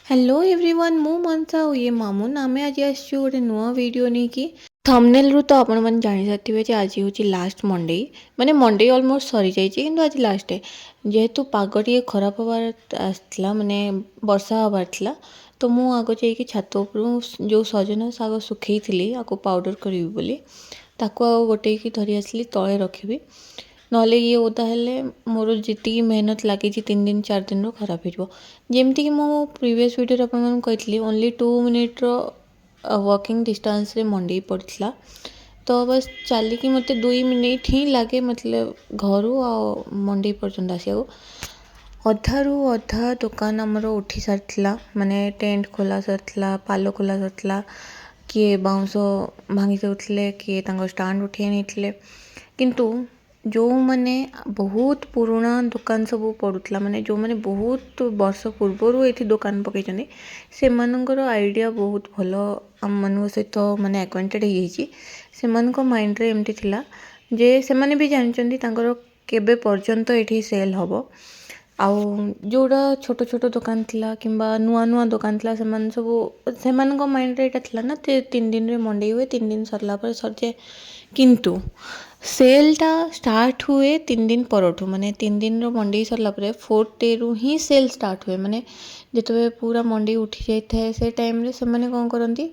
hello everyone मु मनसा और ये मामून आमे आज आसछु गोटे नुआ वीडियो नहीं कि थंबनेल रु तो आपण मन जानि साथिबे जे आज होची लास्ट मंडे माने मंडे ऑलमोस्ट सरी जाई छी किंतु आज लास्ट है जेहेतु पाग टिके खराब हबार आसला माने वर्षा हबार थिला तो मु आगो जाई छात उपरु जो सजना साग सुखैथिली आको पाउडर करबी बोली ताको आ गोटे की धरी आसली तळे रखिबी नले ये ओदा हेले मोर जी मेहनत लगी 3 दिन 4 दिन रो खराब हो जमती कि मो प्रीवियस वीडियो अपन कही ओनली 2 मिनिट रो वॉकिंग डिस्टेंस रे मंडी पड़ता तो बस चलिकी मत 2 मिनिट ही लगे मतलब घर आ मंडी पर्यंत आसिया अधारू अधा दुकान आमर उठी सारी माने टेंट खोला सारी पाल खोला सारी किए बाउंस भांगी देउथिले किए स्टांड उठे नहीं किंतु जो मैंने बहुत पुराना दुकान सब पड़ूला माने जो मैंने बहुत वर्ष पूर्वर ये दुकान पकई से मानकर आइडिया बहुत भल आम मान सहित माने एक्वांटेड से माइंड रे एमती थिला जे से माने भी जानचंदी तांकर केबे पर्यंत एठी सेल हबो आउ जोड़ा छोट छोट दुकान थिला किंबा नुआ नुआ दुकान थिला से माइंड रे एटा थिला ना 3 दिन रे मंडी हुए 3 दिन सरला पर सर जाए किंतु सेलटा स्टार्ट हुए 3 दिन परठू माने 3 दिन रो मंडी सरला पर 4th डे रु ही सेल स्टार्ट हुए माने जेतबे पूरा मंडी उठी जाई थाए से टाइम रे से माने कोन करंती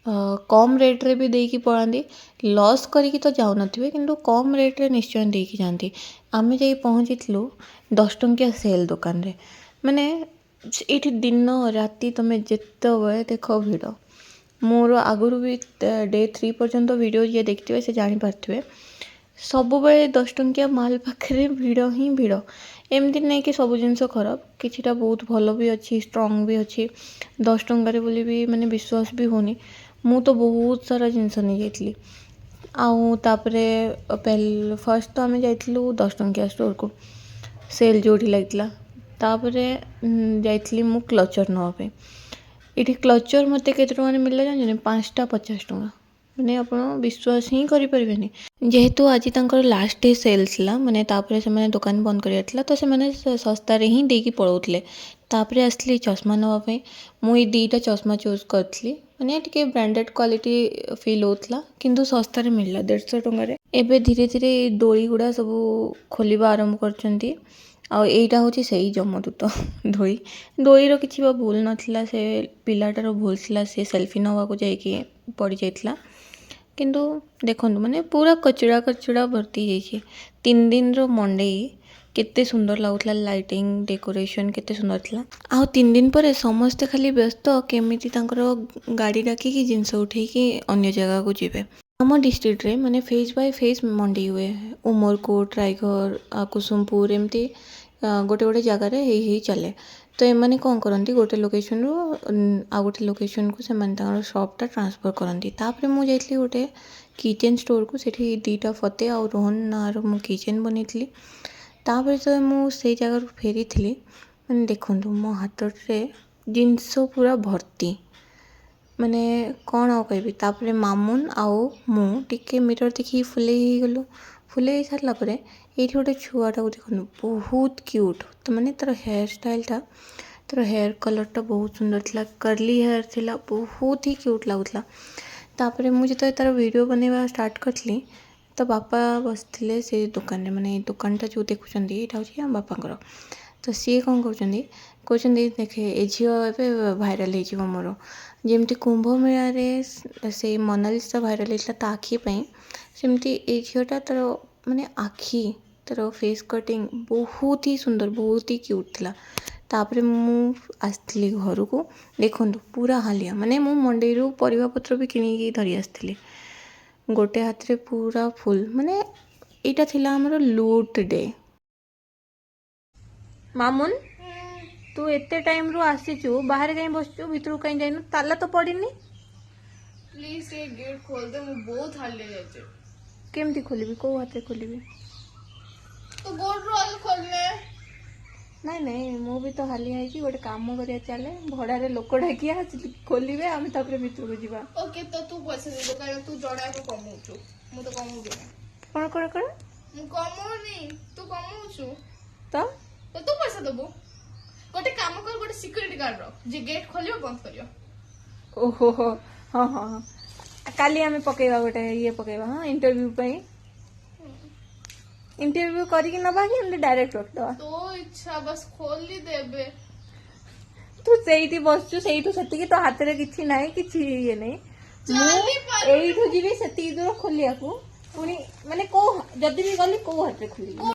कम रेट रे भी देकी पड़ाती लॉस करिकी तो जाऊ नथिबे किंतु कम रेट रे निश्चय देकी जानती आमे जाई पहुंचीतलु 10 टंकिया सेल दुकान रे माने एठी दिन राती तमे जेतबे देखो भिड़ मोर आगुरु भी डे 3 पर्यंत वीडियो जे देखिथिबे से जानि पारथिबे सब बेले 10 टंकिया माल पाखरे भिड़ ही भिड़ एमती नहीं कि सब जिनस खराब किछिटा बहुत भल भी अच्छी स्ट्रंग भी अच्छी 10 टंकार बोली भी माने विश्वास भी होनी मु तो बहुत सारा जिनस नहीं जाइतली आउ तापरे पहले फर्स्ट तो आमे जाइतलु 10 टंकिया स्टोर को सेल जोठी लागितला तापरे जाइतली मु क्लचर नवा पे इठी क्लचर मते केते टंका मिलला जानि 5टा 50 टंका माने आपण विश्वास ही करि परिबेनी जेहेतु आज तांकर लास्ट डे सेल थिला माने तापरे से माने दुकान बंद करिया थिला तो से माने सस्ता रे ही देकी पळौतले तापरे असली चश्मा नवा पे मु ई दीटा चश्मा चूज करथली माने टिके ब्रांडेड क्वालिटी फील होतला किंतु सस्ता रे मिलला 150 टंका रे एबे धीरे धीरे दोली गुडा सब खोलिबा आरंभ करचंती आ एटा होची सही जमदूत दोई दोईर किछि बा भूल नथिला से पिलाटार भूल थिला से सेल्फी नवा को जाईकी पड़ी जाइतला किंतु देखंतु माने पूरा कचड़ा कचड़ा भर्ती जाइए 3 दिन रो मंडे केते सुंदर लागुतला लाइटिंग डेकोरेशन केते सुंदर थिला आ 3 दिन पर समस्ते खाली व्यस्त केमिति तांकर गाड़ी डाकी की जिंस उठे की अन्य जगह को जिवे आम डिस्ट्रिक्ट रे माने फेज बाय फेज मंडी हुए उमरकोट रायगढ़ कुसुमपुर एमती गोटे गोटे जगार ही चले तो एमाने कौन करती गोटे लोकेशन रु आ गोटे लोकेशन को से शॉपटा ट्रांसफर करती तापर मुझे जाइली गोटे किचेन स्टोर को सेठी 2टा फते आ रोहन नार मु किचेन बनईली तापर तो मुझे जगार फेरी थी मैंने देखूँ मो हाथ रे जिनस पूरा भर्ती माने कौन आ कहबी तापर मामून आउ मु टिके मिरर देखी फुले ही गलु फुले सारा पर ये गोटे छुआटा को देखो बहुत क्यूट तो मैंने तार हेयर स्टाइलटा तार हेयर कलरटा बहुत सुंदर थिला कर्ली हेयर थिला बहुत ही क्यूट लगुला तापर मुझे तो तार वीडियो बनवा स्टार्ट करली तो बापा बसते से दुकान माने दुकानटा जो देखुं यहाँ हूँ आम बापा तो सी कौन कहते देखे ए झील भाइराल हो मोर जमती कुंभ मेला से मोनालिसा भाइराल होता ता आखि सेमती ए झीलटा तार माने आखि तार फेस कटिंग बहुत ही सुंदर बहुत ही क्यूट थिला तापर मु आसली घर को देखु पूरा हालिया माने मु मंडी रु परिवा पत्र भी किणी धरी आसली गोटे हाथ रे पूरा फुल माने एटा थिला हमर लूट डे मामुन तू एते टाइम रु आसीचु बाहर कहीं बसचु भीतर कहीं जाइनु ताला तो पड़िनी प्लीज ये गेट खोल दे मु बहुत हाले जाचे केमती खोलिबी को हाथे खोलिबी तो बोर्ड रोल खोल ले नहीं नहीं मु भी तो हाली है गोटे काम करिया चले भड़ा रे लोक डाकिया खोलिबे आमे तापरे भीतर को जीवा ओके तो तू पैसा दे दो कारण तू जड़ा को कमौछु मु तो कमौबे कोन मु कमौनी तू कमौछु तो तू पैसा दबो गोटे काम कर गोटे सिक्योरिटी गार्ड रख जे गेट खोलियो बंद करियो ओहो हो हाँ हाँ हाँ काली आम पकेवा गोटे ये पकेवा हाँ इंटरव्यू इंटरव्यू करके नबा कि डायरेक्ट रखदवा तो इच्छा बस खोल ली देबे तू सेठी बसचु सेठू सेतिकी तो हाथ रे किछि नाही किछि ये नहीं चली पर एठू जीवी सेतिकी दूर खोलिया को पुनी माने को जदी भी गली को हाथ रे खोली